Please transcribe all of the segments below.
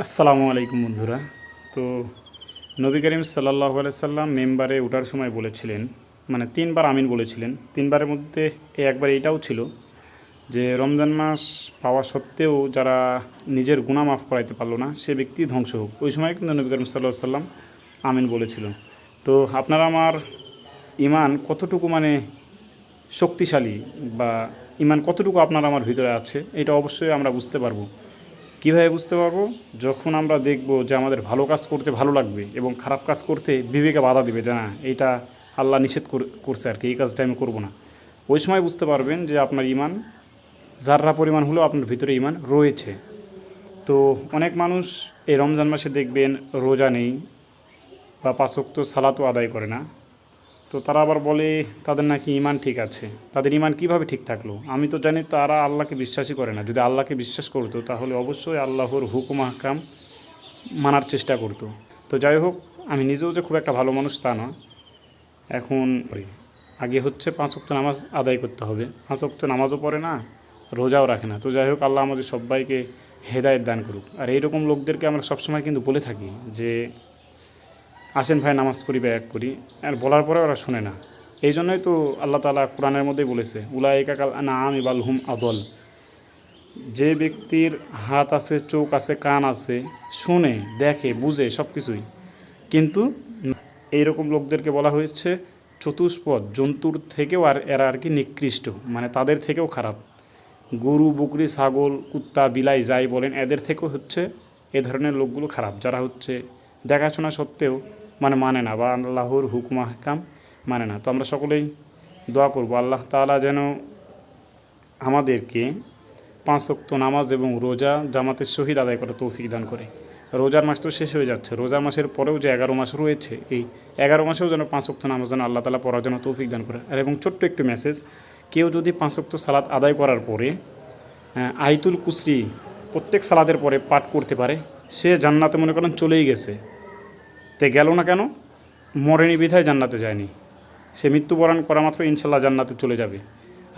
আসসালামু আলাইকুম বন্ধুরা। তো নবী করিম সাল্লাল্লাহু আলাইহি সাল্লাম মেম্বারে ওঠার সময় বলেছিলেন, মানে তিনবার আমিন বলেছিলেন। তিনবারের মধ্যে একবার এটাও ছিল যে রমজান মাস পাওয়া সত্ত্বেও যারা নিজের গুনাহ মাফ করাইতে পারলো না সে ব্যক্তি ধ্বংস হোক। ওই সময় কিন্তু নবী করিম সাল্লাল্লাহু আলাইহি সাল্লাম আমিন বলেছিল। তো আপনারা আমার ইমান কতটুকু শক্তিশালী বা ইমান কতটুকু আপনার আমার ভিতরে আছে এটা অবশ্যই আমরা বুঝতে পারবো। কীভাবে বুঝতে পারবো? যখন আমরা দেখব যে আমাদের ভালো কাজ করতে ভালো লাগবে এবং খারাপ কাজ করতে বিবেকে বাধা দিবে যে না এইটা আল্লাহ নিষেধ করছে আর কি, এই কাজটা আমি করবো না। ওই সময় বুঝতে পারবেন যে আপনার ইমান যাররা পরিমাণ হলেও আপনার ভিতরে ইমান রয়েছে। তো অনেক মানুষ এই রমজান মাসে দেখবেন রোজা নেই বা পাঁচ ওয়াক্ত সালাতও আদায় করে না। তো তারা আবার বলে তাদের নাকি ইমান ঠিক আছে। তাদের ইমান কিভাবে ঠিক থাকলো? আমি তো জানি তারা আল্লাহকে বিশ্বাসই করে না। যদি আল্লাহকে বিশ্বাস করতো তাহলে অবশ্যই আল্লাহর হুকুম আহকাম মানার চেষ্টা করতো। তো যাই হোক, আমি নিজেও যে খুব একটা ভালো মানুষ তা না। এখন আগে হচ্ছে পাঁচ ওয়াক্ত নামাজ আদায় করতে হবে। পাঁচ ওয়াক্ত নামাজও পড়ে না, রোজাও রাখে না। তো যাই হোক, আল্লাহ আমাদের সবাইকে হেদায়েত দান করুক। আর এইরকম লোকদেরকে আমরা সবসময় কিন্তু বলে থাকি যে আসেন ভাই নামাজ পড়ি বা এক করি, আর বলার পরে ওরা শুনে না। এই জন্যই তো আল্লাহ তাআলা কোরআনের মধ্যেই বলেছে উলাইকা কাল আনআমি বাল হুম আদল। যে ব্যক্তির হাত আছে, চোখ আছে, কান আছে, শুনে দেখে বুঝে সব কিছুই, কিন্তু এইরকম লোকদেরকে বলা হয়েছে চতুষ্পদ জন্তুর থেকেও এরা আর কি নিকৃষ্ট, মানে তাদের থেকেও খারাপ। গরু, বকরি, ছাগল, কুত্তা, বিলাই যাই বলেন, এদের থেকেও হচ্ছে এ ধরনের লোকগুলো খারাপ, যারা হচ্ছে দেখাশোনা সত্ত্বেও মানে না বা আল্লাহর হুকুম আহকাম মানে না। তো আমরা সকলেই দোয়া করব আল্লাহ তাআলা যেন আমাদেরকে পাঁচ ওয়াক্ত নামাজ এবং রোজা জামাতের সহিত আদায় করা তৌফিক দান করে। রোজার মাস তো শেষ হয়ে যাচ্ছে, রোজার মাসের পরেও যে 11 মাস রয়েছে, এই 11 মাসেও যেন পাঁচ ওয়াক্ত নামাজ যেন আল্লাহ তাআলা পড়ার জন্য তৌফিক দান করে। আর এবং ছোট্ট একটু মেসেজ, কেউ যদি পাঁচ ওয়াক্ত সালাত আদায় করার পরে আয়াতুল কুসরি প্রত্যেক সালাদের পরে পাঠ করতে পারে, সে জান্নাতে মনে করেন চলেই গেছে। তে গেল না কেন? মরেনি বিধায় জান্নাতে যায়নি। সে মৃত্যুবরণ করা মাত্র ইনশাল্লাহ জান্নাতে চলে যাবে।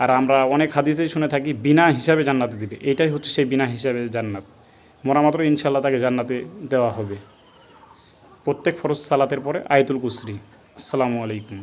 আর আমরা অনেক হাদিসেই শুনে থাকি বিনা হিসাবে জান্নাতে দিবে। এটাই হচ্ছে সেই বিনা হিসাবে জান্নাত। মরা মাত্র ইনশাল্লাহ তাকে জান্নাতে দেওয়া হবে। প্রত্যেক ফরজ সালাতের পরে আয়াতুল কুসরি। আসসালামু আলাইকুম।